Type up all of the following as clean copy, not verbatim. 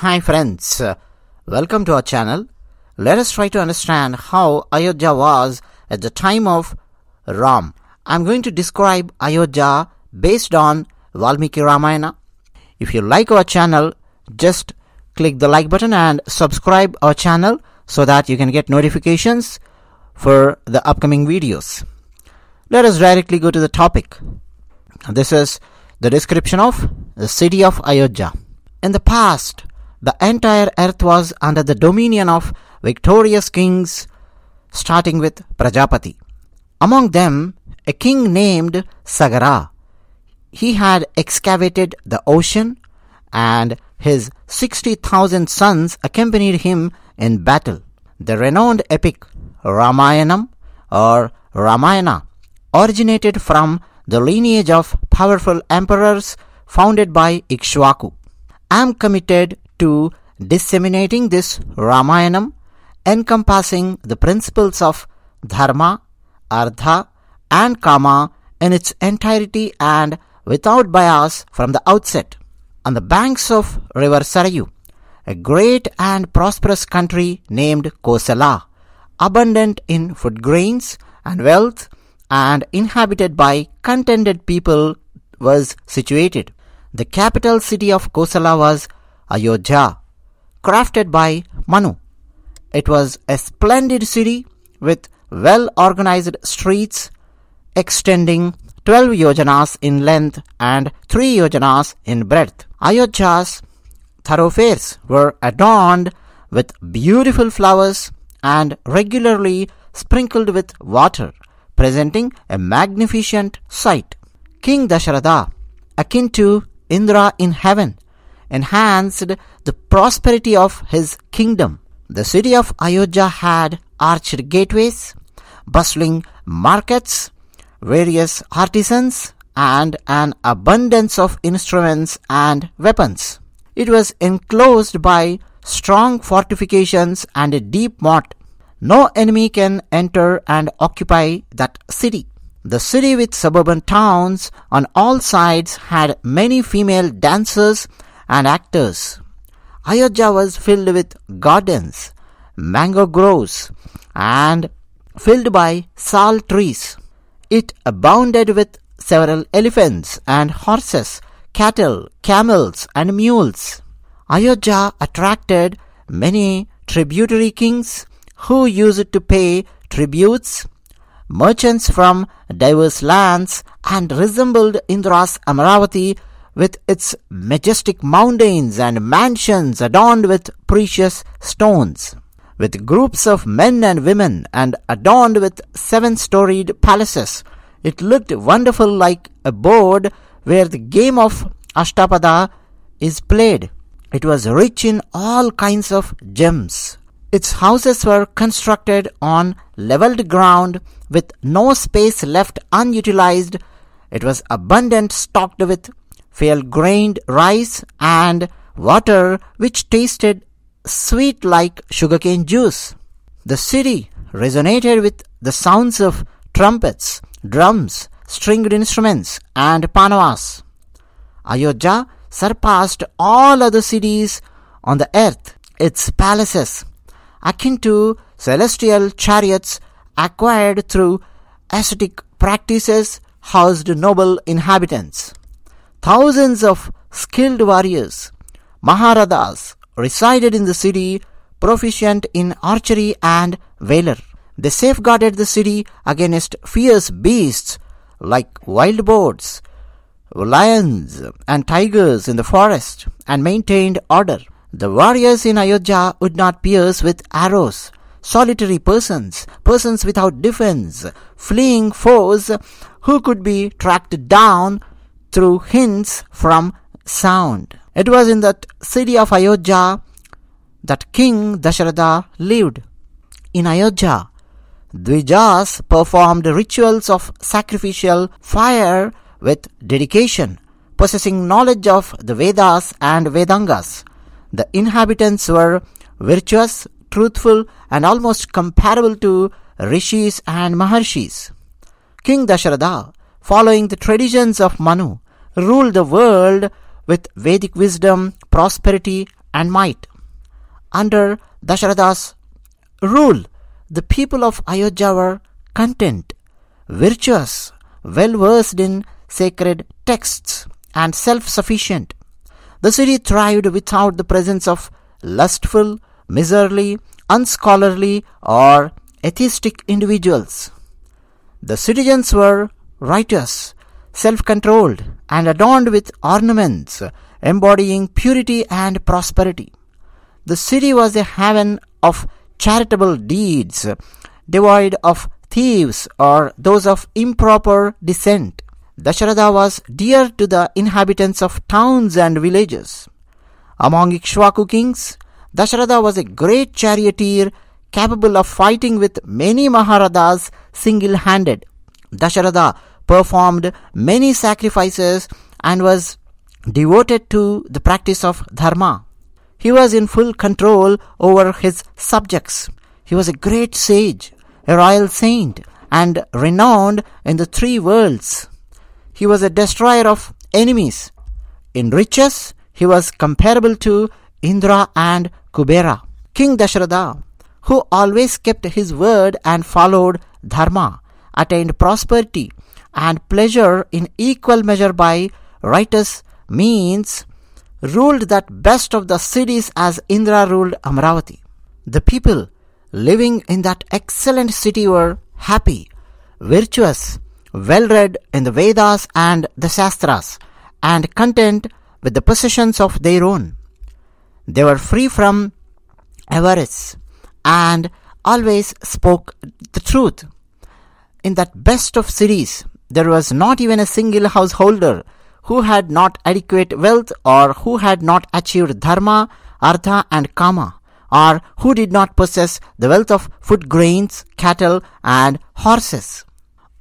Hi friends, welcome to our channel. Let us try to understand how Ayodhya was at the time of Ram. I am going to describe Ayodhya based on Valmeeki Ramayana. If you like our channel, just click the like button and subscribe our channel so that you can get notifications for the upcoming videos. Let us directly go to the topic. This is the description of the city of Ayodhya. In the past, the entire earth was under the dominion of victorious kings, starting with Prajapati. Among them, a king named Sagara. He had excavated the ocean, and his 60,000 sons accompanied him in battle. The renowned epic Ramayanam or Ramayana originated from the lineage of powerful emperors founded by Ikshvaku. I am committed to disseminating this Ramayanam, encompassing the principles of Dharma, Artha and Kama in its entirety and without bias from the outset. On the banks of river Sarayu, a great and prosperous country named Kosala, abundant in food grains and wealth and inhabited by contented people, was situated. The capital city of Kosala was Ayodhya, crafted by Manu. It was a splendid city with well-organized streets extending 12 yojanas in length and 3 yojanas in breadth. Ayodhya's thoroughfares were adorned with beautiful flowers and regularly sprinkled with water, presenting a magnificent sight. King Dasharatha, akin to Indra in heaven, enhanced the prosperity of his kingdom. The city of Ayodhya had arched gateways, bustling markets, various artisans, and an abundance of instruments and weapons. It was enclosed by strong fortifications and a deep moat. No enemy can enter and occupy that city. The city with suburban towns on all sides had many female dancers and actors. Ayodhya was filled with gardens, mango groves, and filled by sal trees. It abounded with several elephants and horses, cattle, camels, and mules. Ayodhya attracted many tributary kings who used to pay tributes, merchants from diverse lands, and resembled Indra's Amaravati with its majestic mountains and mansions adorned with precious stones, with groups of men and women and adorned with 7-storied palaces. It looked wonderful, like a board where the game of Ashtapada is played. It was rich in all kinds of gems. Its houses were constructed on leveled ground with no space left unutilized. It was abundant, stocked with fair-grained rice and water which tasted sweet like sugarcane juice. The city resonated with the sounds of trumpets, drums, stringed instruments, and panavas. Ayodhya surpassed all other cities on the earth. Its palaces, akin to celestial chariots acquired through ascetic practices, housed noble inhabitants. Thousands of skilled warriors, Maharathas, resided in the city, proficient in archery and valor. They safeguarded the city against fierce beasts like wild boars, lions, and tigers in the forest, and maintained order. The warriors in Ayodhya would not pierce with arrows solitary persons without defense, fleeing foes who could be tracked down through hints from sound. It was in that city of Ayodhya that King Dasharatha lived. In Ayodhya, Diyas performed rituals of sacrificial fire with dedication, possessing knowledge of the Vedas and Vedangas. The inhabitants were virtuous, truthful, and almost comparable to rishis and maharshis. King Dasharatha, following the traditions of Manu, ruled the world with Vedic wisdom, prosperity, and might. Under Dasharatha's rule, the people of Ayodhya were content, virtuous, well-versed in sacred texts, and self-sufficient. The city thrived without the presence of lustful, miserly, unscholarly, or atheistic individuals. The citizens were righteous, self-controlled, and adorned with ornaments embodying purity and prosperity. The city was a haven of charitable deeds, devoid of thieves or those of improper descent. Dasharatha was dear to the inhabitants of towns and villages. Among Ikshvaku kings, Dasharatha was a great charioteer capable of fighting with many Maharathas single-handed. Dasharatha performed many sacrifices and was devoted to the practice of dharma. He was in full control over his subjects. He was a great sage, a royal saint, and renowned in the three worlds. He was a destroyer of enemies. In riches, he was comparable to Indra and Kubera. King Dasharatha, who always kept his word and followed dharma, attained prosperity and pleasure in equal measure by righteous means, ruled that best of the cities as Indra ruled Amravati. The people living in that excellent city were happy, virtuous, well-read in the Vedas and the Shastras, and content with the possessions of their own. They were free from avarice and always spoke the truth. In that best of cities, there was not even a single householder who had not adequate wealth or who had not achieved dharma, artha and kama, or who did not possess the wealth of food grains, cattle and horses.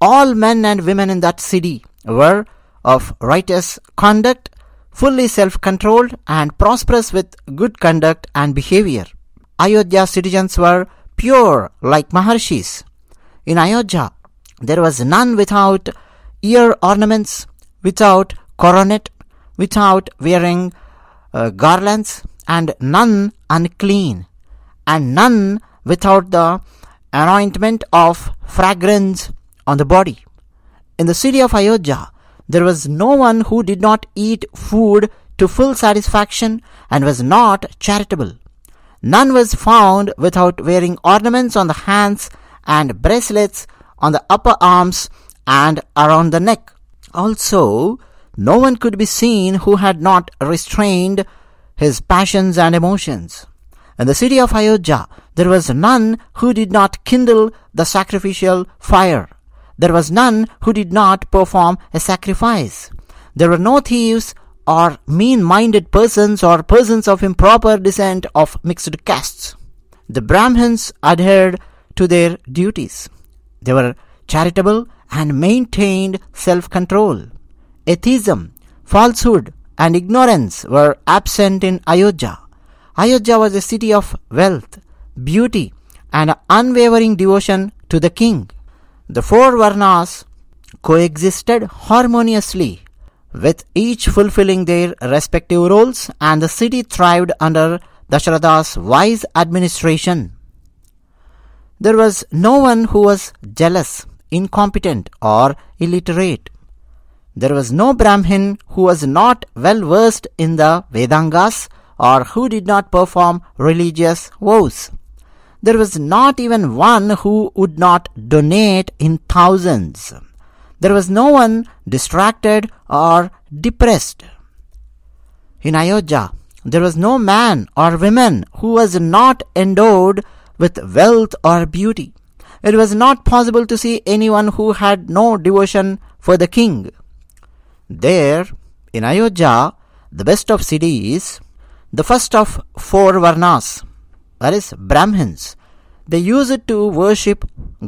All men and women in that city were of righteous conduct, fully self-controlled and prosperous with good conduct and behavior. Ayodhya citizens were pure like Maharshis. In Ayodhya, there was none without ear ornaments, without coronet, without wearing garlands, and none unclean, and none without the anointment of fragrance on the body. In the city of Ayodhya, there was no one who did not eat food to full satisfaction and was not charitable. None was found without wearing ornaments on the hands and bracelets on the upper arms and around the neck. Also, no one could be seen who had not restrained his passions and emotions. In the city of Ayodhya, there was none who did not kindle the sacrificial fire. There was none who did not perform a sacrifice. There were no thieves or mean-minded persons or persons of improper descent of mixed castes. The Brahmins adhered to their duties. They were charitable and maintained self-control. Atheism, falsehood, and ignorance were absent in Ayodhya. Ayodhya was a city of wealth, beauty, and unwavering devotion to the king. The four Varnas coexisted harmoniously, with each fulfilling their respective roles, and the city thrived under Dasharatha's wise administration. There was no one who was jealous, incompetent, or illiterate. There was no Brahmin who was not well versed in the Vedangas or who did not perform religious vows. There was not even one who would not donate in thousands. There was no one distracted or depressed. In Ayodhya, there was no man or woman who was not endowed with wealth or beauty. It was not possible to see anyone who had no devotion for the king. There, in Ayodhya, the best of cities, the first of four Varnas, that is Brahmins, they used to worship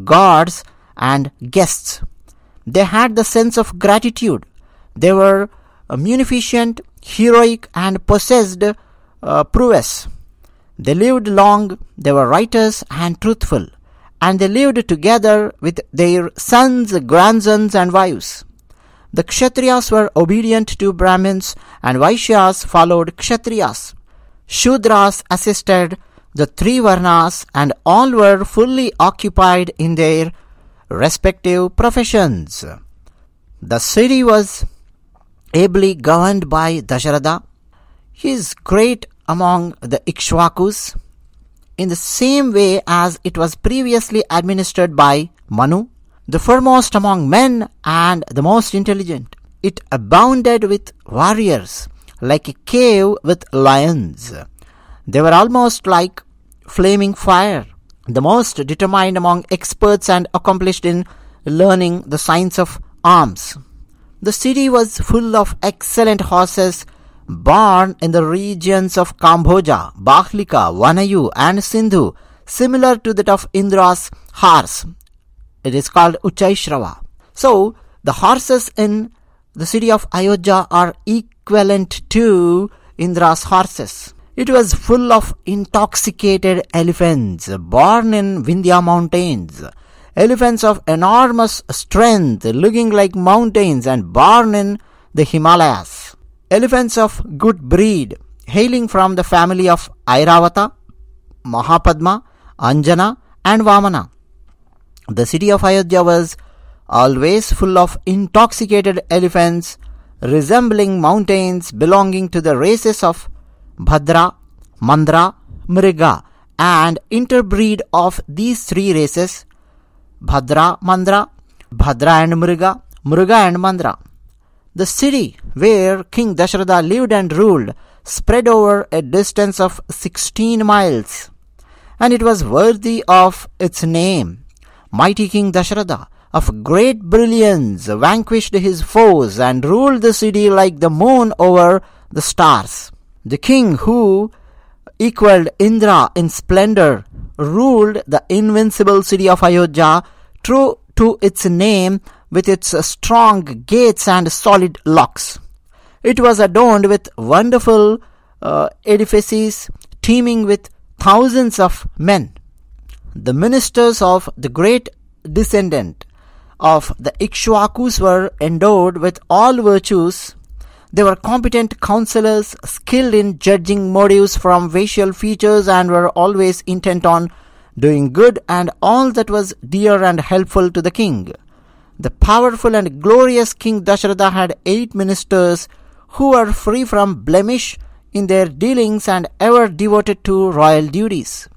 gods and guests. They had the sense of gratitude. They were munificent, heroic, and possessed prowess. They lived long, they were righteous and truthful, and they lived together with their sons, grandsons, and wives. The Kshatriyas were obedient to Brahmins, and Vaishyas followed Kshatriyas. Shudras assisted the three Varnas and all were fully occupied in their respective professions. The city was ably governed by Dasharatha. He is great among the Ikshvakus in the same way as it was previously administered by Manu, the foremost among men and the most intelligent. It abounded with warriors, like a cave with lions. They were almost like flaming fire, the most determined among experts and accomplished in learning the science of arms. The city was full of excellent horses born in the regions of Kamboja, Bahlika, Vanayu and Sindhu, similar to that of Indra's horse. It is called Uchaishrava. So, the horses in the city of Ayodhya are equivalent to Indra's horses. It was full of intoxicated elephants born in Vindhya mountains, elephants of enormous strength looking like mountains and born in the Himalayas, elephants of good breed hailing from the family of Airavata, Mahapadma, Anjana and Vamana. The city of Ayodhya was always full of intoxicated elephants resembling mountains belonging to the races of Bhadra, Mandra, Mriga, and interbreed of these three races, Bhadra, Mandra, Bhadra and Mriga, Mriga and Mandra. The city where King Dasharatha lived and ruled spread over a distance of 16 miles, and it was worthy of its name. Mighty King Dasharatha, of great brilliance, vanquished his foes and ruled the city like the moon over the stars. The king who equaled Indra in splendor ruled the invincible city of Ayodhya, true to its name, with its strong gates and solid locks. It was adorned with wonderful edifices teeming with thousands of men. The ministers of the great descendant of the Ikshvakus were endowed with all virtues. They were competent counselors, skilled in judging motives from facial features, and were always intent on doing good and all that was dear and helpful to the king. The powerful and glorious King Dasharatha had 8 ministers who were free from blemish in their dealings and ever devoted to royal duties.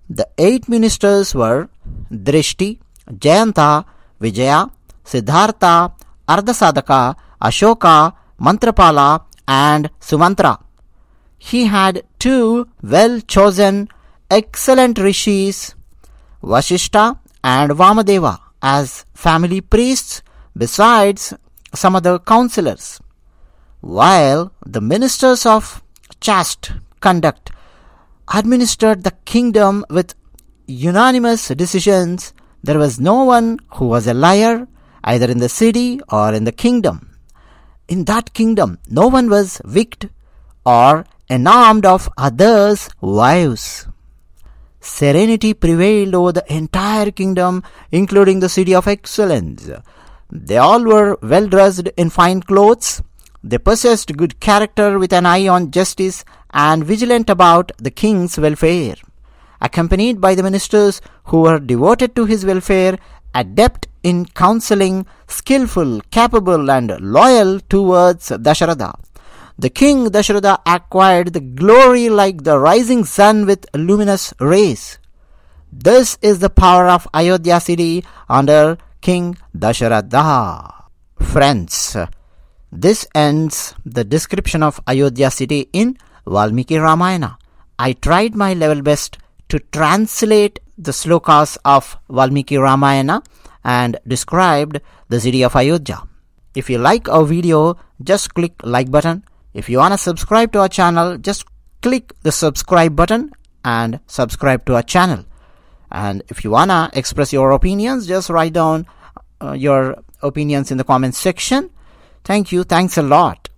The 8 ministers were Drishti, Jayanta, Vijaya, Siddhartha, Ardhasadaka, Ashoka, Mantrapala and Sumantra. He had 2 well-chosen, excellent rishis, Vashishta and Vamadeva, as family priests, besides some other counselors. While the ministers of chaste conduct administered the kingdom with unanimous decisions, there was no one who was a liar, either in the city or in the kingdom. In that kingdom, no one was wicked or enamored of others' wives. Serenity prevailed over the entire kingdom, including the city of excellence. They all were well dressed in fine clothes. They possessed good character with an eye on justice and vigilant about the king's welfare. Accompanied by the ministers who were devoted to his welfare, adept in counseling, skillful, capable and loyal towards Dasharatha, the king Dasharatha acquired the glory like the rising sun with luminous rays. This is the power of Ayodhya city under King Dasharatha. Friends, this ends the description of Ayodhya city in Valmeeki Ramayana. I tried my level best to translate the slokas of Valmeeki Ramayana and described the city of Ayodhya. If you like our video, just click like button. If you want to subscribe to our channel, just click the subscribe button and subscribe to our channel. And if you want to express your opinions, just write down your opinions in the comments section. Thank you. Thanks a lot.